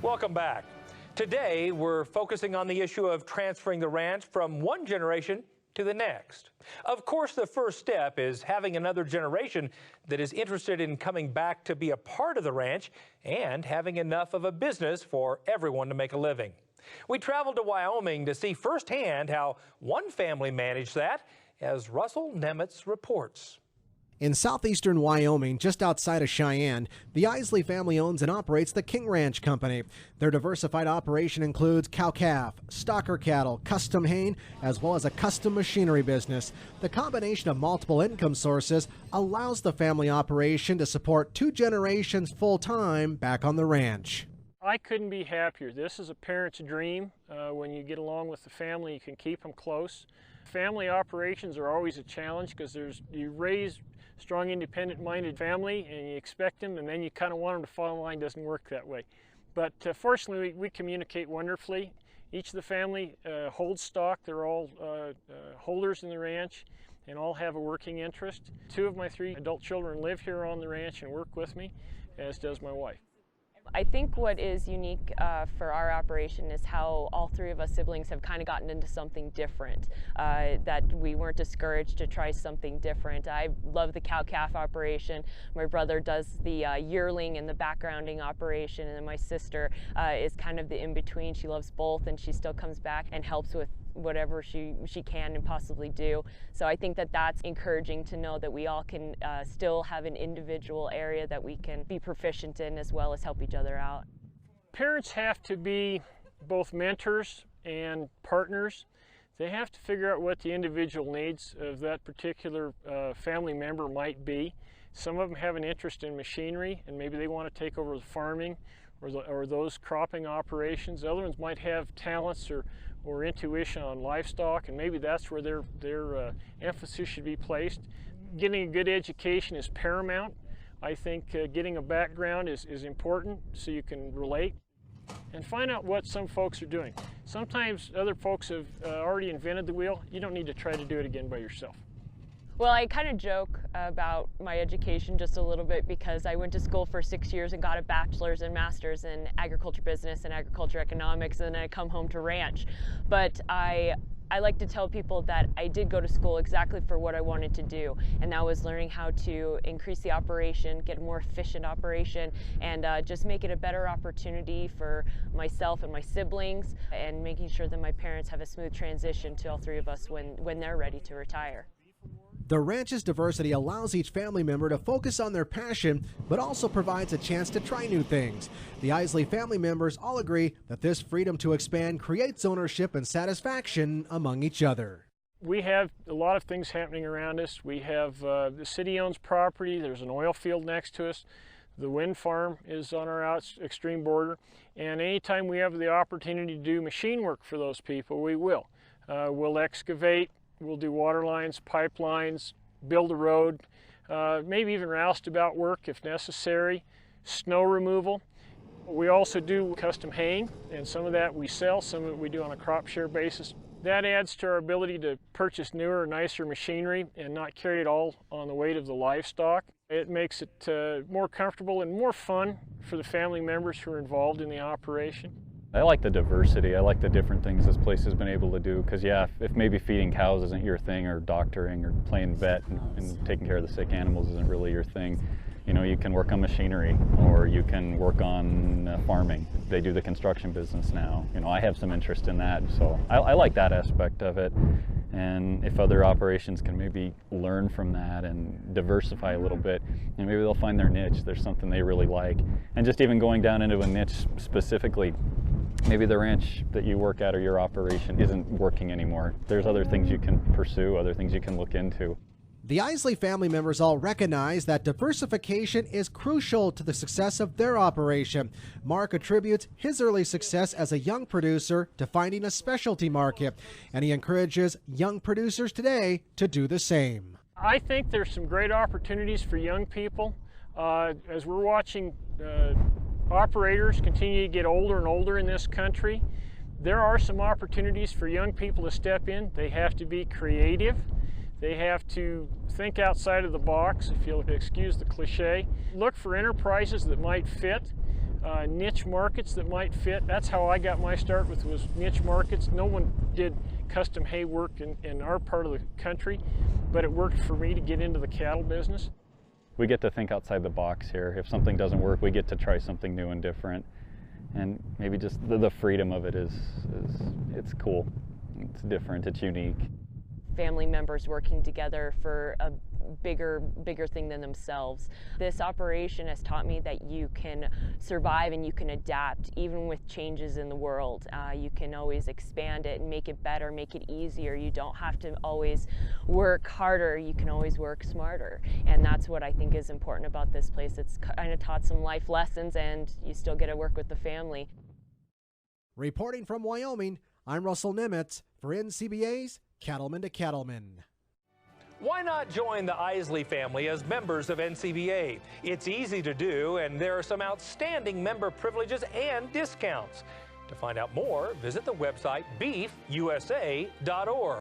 Welcome back. Today, we're focusing on the issue of transferring the ranch from one generation to the next. Of course, the first step is having another generation that is interested in coming back to be a part of the ranch and having enough of a business for everyone to make a living. We traveled to Wyoming to see firsthand how one family managed that, as Russell Nemitz reports. In southeastern Wyoming, just outside of Cheyenne, the Isley family owns and operates the King Ranch Company. Their diversified operation includes cow-calf, stocker cattle, custom haying, as well as a custom machinery business. The combination of multiple income sources allows the family operation to support 2 generations full-time back on the ranch. I couldn't be happier. This is a parent's dream. When you get along with the family, you can keep them close. Family operations are always a challenge because you raise strong, independent-minded family and you expect them, and then you kind of want them to fall in line. Doesn't work that way. But fortunately, we communicate wonderfully. Each of the family holds stock. They're all holders in the ranch and all have a working interest. 2 of my 3 adult children live here on the ranch and work with me, as does my wife. I think what is unique for our operation is how all 3 of us siblings have kind of gotten into something different, that we weren't discouraged to try something different. I love the cow-calf operation. My brother does the yearling and the backgrounding operation, and then my sister is kind of the in-between. She loves both, and she still comes back and helps with whatever she can and possibly do. So I think that that's encouraging to know that we all can still have an individual area that we can be proficient in, as well as help each other out. Parents have to be both mentors and partners. They have to figure out what the individual needs of that particular family member might be. Some of them have an interest in machinery and maybe they want to take over the farming or those cropping operations. Other ones might have talents or intuition on livestock, and maybe that's where their emphasis should be placed. Getting a good education is paramount. I think getting a background is important so you can relate and find out what some folks are doing. Sometimes other folks have already invented the wheel. You don't need to try to do it again by yourself. Well, I kind of joke about my education just a little bit because I went to school for 6 years and got a bachelor's and master's in agriculture business and agriculture economics, and then I come home to ranch. But I like to tell people that I did go to school exactly for what I wanted to do, and that was learning how to increase the operation, get a more efficient operation, and just make it a better opportunity for myself and my siblings, and making sure that my parents have a smooth transition to all 3 of us when they're ready to retire. The ranch's diversity allows each family member to focus on their passion, but also provides a chance to try new things. The Isley family members all agree that this freedom to expand creates ownership and satisfaction among each other. We have a lot of things happening around us. We have the city owns property. There's an oil field next to us. The wind farm is on our extreme border. And anytime we have the opportunity to do machine work for those people, we will. We'll excavate. We'll do water lines, pipelines, build a road, maybe even roustabout work if necessary, snow removal. We also do custom haying, and some of that we sell, some of it we do on a crop share basis. That adds to our ability to purchase newer, nicer machinery and not carry it all on the weight of the livestock. It makes it more comfortable and more fun for the family members who are involved in the operation. I like the diversity. I like the different things this place has been able to do, because yeah, if maybe feeding cows isn't your thing, or doctoring or playing vet and taking care of the sick animals isn't really your thing, you know, you can work on machinery or you can work on farming. They do the construction business now. You know, I have some interest in that, so I like that aspect of it. And if other operations can maybe learn from that and diversify a little bit, and maybe they'll find their niche. There's something they really like. And just even going down into a niche specifically, maybe the ranch that you work at or your operation isn't working anymore. There's other things you can pursue, other things you can look into. The Isley family members all recognize that diversification is crucial to the success of their operation. Mark attributes his early success as a young producer to finding a specialty market, and he encourages young producers today to do the same. I think there's some great opportunities for young people. As we're watching operators continue to get older and older in this country, there are some opportunities for young people to step in. They have to be creative. They have to think outside of the box, if you'll excuse the cliche. Look for enterprises that might fit. niche markets that might fit. That's how I got my start with, was niche markets. No one did custom hay work in our part of the country, but it worked for me to get into the cattle business. We get to think outside the box here. If something doesn't work, we get to try something new and different. And maybe just the freedom of it it's cool. It's different, it's unique. Family members working together for a bigger thing than themselves. This operation has taught me that you can survive and you can adapt even with changes in the world. You can always expand it and make it better, make it easier. You don't have to always work harder, you can always work smarter. And that's what I think is important about this place. It's kind of taught some life lessons, and you still get to work with the family. Reporting from Wyoming, I'm Russell Nimitz for NCBA's Cattlemen to Cattlemen. Why not join the Isley family as members of NCBA? It's easy to do, and there are some outstanding member privileges and discounts. To find out more, visit the website beefusa.org.